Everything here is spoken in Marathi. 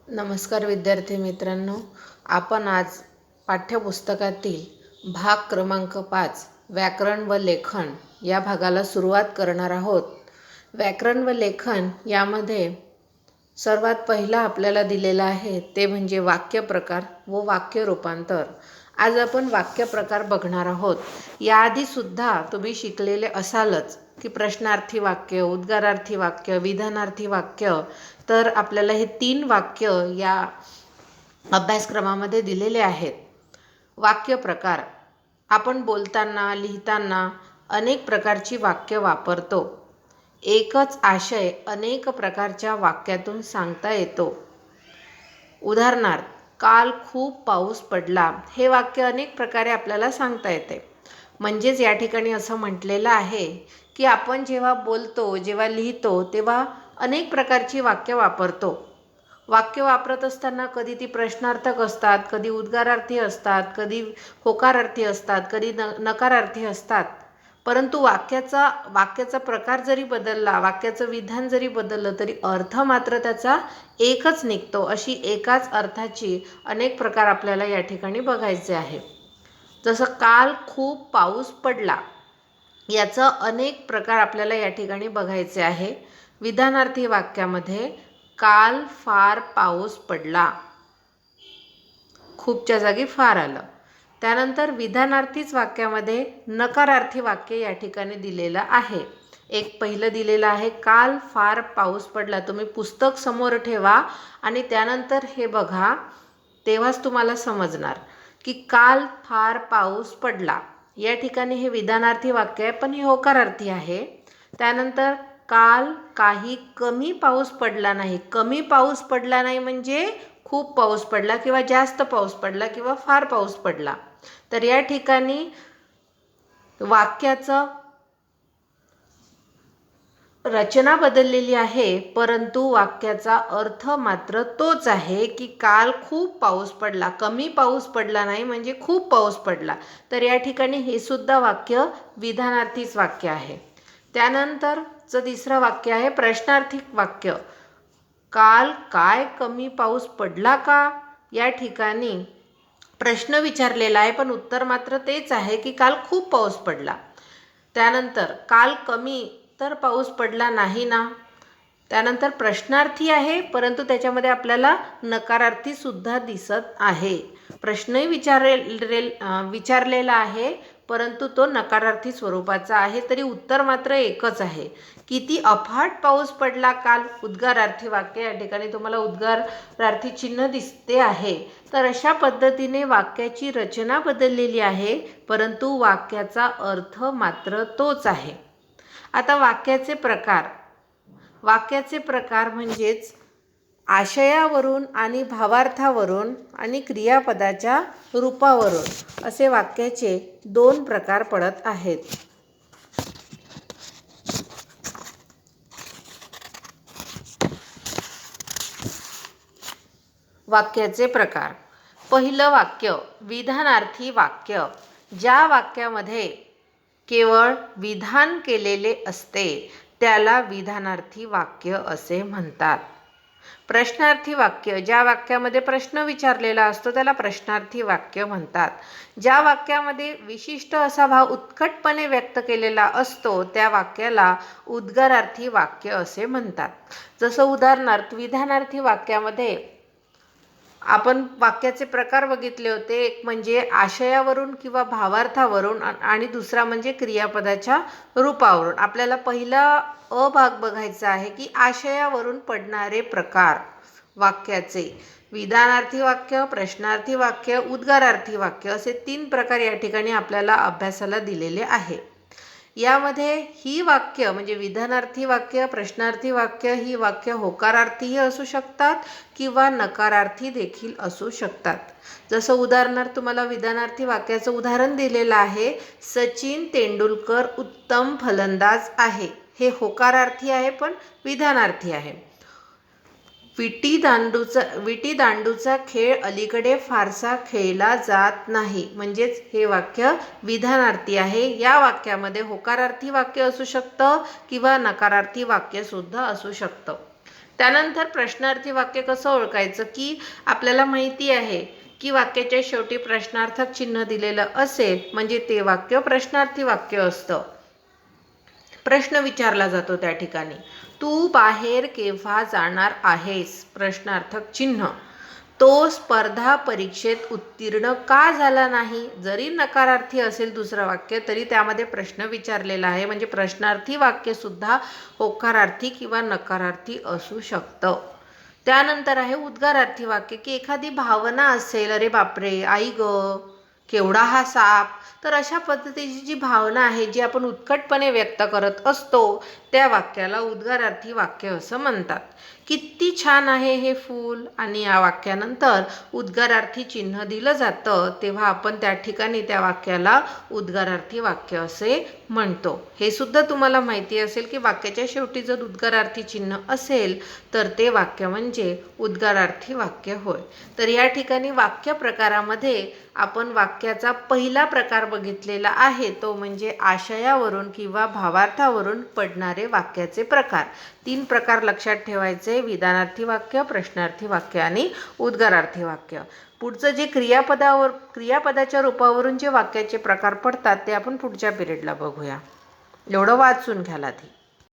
नमस्कार विद्यार्थी मित्रांनो, आपण आज पाठ्यपुस्तकातील भाग क्रमांक 5 व्याकरण व लेखन या भागाला सुरुवात करणार आहोत. व्याकरण व लेखन यामध्ये सर्वात पहिला आपल्याला दिलेला आहे ते म्हणजे वाक्यप्रकार व वाक्य रूपांतर. आज आपण वाक्यप्रकार बघणार आहोत. याआधीसुद्धा तुम्ही शिकलेले असालच की प्रश्नार्थी वाक्य, उद्गारार्थी वाक्य, विधानार्थी वाक्य. तर आपल्याला हे 3 वाक्य या अभ्यासक्रमामध्ये दिलेले आहेत. वाक्यप्रकार, आपण बोलताना लिहिताना अनेक प्रकारची वाक्य वापरतो. एकच आशय अनेक प्रकारच्या वाक्यातून सांगता येतो. उदाहरणार्थ, काल खूप पाऊस पडला हे वाक्य अनेक प्रकारे आपल्याला सांगता येते. म्हणजेच या ठिकाणी असं म्हटलेलं आहे की आपण जेव्हा बोलतो, जेव्हा लिहितो तेव्हा अनेक प्रकारची वाक्य वापरतो. वाक्य वापरत असताना कधी ती प्रश्नार्थक असतात, कधी उद्गारार्थी असतात, कधी होकारार्थी असतात, कधी नकारार्थी असतात. परंतु वाक्याचा प्रकार जरी बदलला, वाक्याचं विधान जरी बदललं तरी अर्थ मात्र त्याचा एकच निघतो. अशी एकाच अर्थाची अनेक प्रकार आपल्याला या ठिकाणी बघायचे आहे. जसं काल खूप पाऊस पडला, याचं अनेक प्रकार आपल्याला या ठिकाणी बघायचे आहे. विधानार्थी वाक्यामध्ये काल फार पाऊस पडला, खूपच्या जागी फार आलं. त्यानंतर विधानार्थीच वाक्यामध्ये नकारार्थी वाक्य या ठिकाणी दिलेलं आहे. एक पहिलं दिलेलं आहे, काल फार पाऊस पडला. तुम्ही पुस्तक समोर ठेवा आणि त्यानंतर हे बघा, तेव्हाच तुम्हाला समजणार की काल फार पाऊस पडला. या ठिकाणी हे विधानार्थी वाक्य आहे, पण हे होकारार्थी आहे. त्यानंतर काल काही कमी पाऊस पडला नाही. कमी पाऊस पडला नाही म्हणजे खूप पाऊस पडला किंवा जास्त पाऊस पडला किंवा फार पाऊस पडला. तर या ठिकाणी वाक्याचं रचना बदललेली आहे, परंतु वाक्याचा अर्थ मात्र तोच आहे की काल खूप पाऊस पडला. कमी पाऊस पडला नाही म्हणजे खूप पाऊस पडला. तर या ठिकाणी हे सुद्धा वाक्य विधानार्थीच वाक्य आहे. त्यानंतरचं तिसरं वाक्य आहे प्रश्नार्थी वाक्य. काल काय कमी पाऊस पडला का? या ठिकाणी प्रश्न विचारलेला आहे, पण उत्तर मात्र तेच आहे की काल खूप पाऊस पडला. त्यानंतर काल कमी तर पाऊस पडला नाही ना. त्यानंतर प्रश्नार्थी आहे, परंतु त्याच्यामध्ये आपल्याला नकारार्थी सुद्धा दिसत आहे. प्रश्नही विचारलेला आहे, परंतु तो नकारार्थी स्वरूपाचा आहे. तरी उत्तर मात्र एकच आहे. किती अफाट पाऊस पडला काल, उद्गारार्थी वाक्य. या ठिकाणी तुम्हाला उद्गारार्थी चिन्ह दिसते आहे. तर अशा पद्धतीने वाक्याची रचना बदललेली आहे, परंतु वाक्याचा अर्थ मात्र तोच आहे. आता वाक्याचे प्रकार म्हणजेच आशयावरून आणि भावार्थावरून आणि क्रियापदाच्या रूपावरून असे वाक्याचे 2 प्रकार पडत आहेत. वाक्याचे प्रकार. पहिलं वाक्य विधानार्थी वाक्य. ज्या वाक्यामध्ये केवळ विधान केलेले असते त्याला विधानार्थी वाक्य असे म्हणतात. प्रश्नार्थी वाक्य. ज्या वाक्यामध्ये प्रश्न विचारलेला असतो त्याला प्रश्नार्थी वाक्य म्हणतात. ज्या वाक्यामध्ये विशिष्ट असा भाव उत्कटपणे व्यक्त केलेला असतो त्या वाक्याला उद्गारार्थी वाक्य असे म्हणतात. जसं उदाहरणार्थ, विधानार्थी वाक्यामध्ये आपण वाक्याचे प्रकार बघितले होते. एक म्हणजे आशयावरून किंवा भावार्थावरून आणि दुसरा म्हणजे क्रियापदाच्या रूपावरून. आपल्याला पहिला अ भाग बघायचा आहे की आशयावरून पडणारे प्रकार वाक्याचे. विधानार्थी वाक्य, प्रश्नार्थी वाक्य, उद्गारार्थी वाक्य असे 3 प्रकार या ठिकाणी आपल्याला अभ्यासाला दिलेले आहे. यामध्ये ही वाक्य म्हणजे विधानार्थी वाक्य, प्रश्नार्थी वाक्य ही वाक्य होकारार्थीही असू शकतात किंवा नकारार्थी देखील असू शकतात. जसं उदाहरणार्थ तुम्हाला विधानार्थी वाक्याचं उदाहरण दिलेलं आहे, सचिन तेंडुलकर उत्तम फलंदाज आहे. हे होकारार्थी आहे पण विधानार्थी आहे. विटी दांडूचा खेळ अलीकडे फारसा खेळला जात नाही. म्हणजेच हे वाक्य विधानार्थी आहे. या वाक्यामध्ये होकारार्थी वाक्य असू शकतं किंवा नकारार्थी वाक्य सुद्धा असू शकतं. त्यानंतर प्रश्नार्थी वाक्य कसं ओळखायचं की आपल्याला माहिती आहे की वाक्याच्या शेवटी प्रश्नार्थक चिन्ह दिलेलं असेल म्हणजे ते वाक्य प्रश्नार्थी वाक्य असतं. प्रश्न विचारला जातो त्या ठिकाणी. तू बाहेर केव्हा जाणार आहेस? प्रश्नार्थक चिन्ह. तो स्पर्धा परीक्षेत उत्तीर्ण का झाला नाही? जरी नकारार्थी असेल दुसरं वाक्य तरी त्यामध्ये प्रश्न विचारलेला आहे म्हणजे प्रश्नार्थी वाक्य सुद्धा होकारार्थी किंवा नकारार्थी असू शकतं. त्यानंतर आहे उद्गारार्थी वाक्य की एखादी भावना असेल, अरे बापरे, आई ग, केवढा हा साप. तर अशा पद्धतीची जी भावना आहे जी आपण उत्कटपणे व्यक्त करत असतो त्या वाक्याला उद्गारार्थी वाक्य असं म्हणतात. किती छान आहे हे फूल आणि या वाक्यानंतर उद्गारार्थी चिन्ह दिलं जातं तेव्हा आपण त्या ठिकाणी त्या वाक्याला उद्गारार्थी वाक्य असे म्हणतो. हे सुद्धा तुम्हाला माहिती असेल की वाक्याच्या शेवटी जर उद्गारार्थी चिन्ह असेल तर ते वाक्य म्हणजे उद्गारार्थी वाक्य होय. तर या ठिकाणी वाक्य प्रकारामध्ये आपण वाक्याचा पहिला प्रकार बघितलेला आहे तो म्हणजे आशयावरून किंवा भावार्थावरून पडणारे वाक्याचे प्रकार. 3 प्रकार लक्षात ठेवायचे: विधानार्थी वाक्य, प्रश्नार्थी वाक्य आणि उद्गारार्थी वाक्य. पुढचं जे क्रियापदाच्या रूपावरून जे वाक्याचे प्रकार पडतात ते आपण पुढच्या पिरियडला बघूया. एवढं वाचून घ्याल आधी.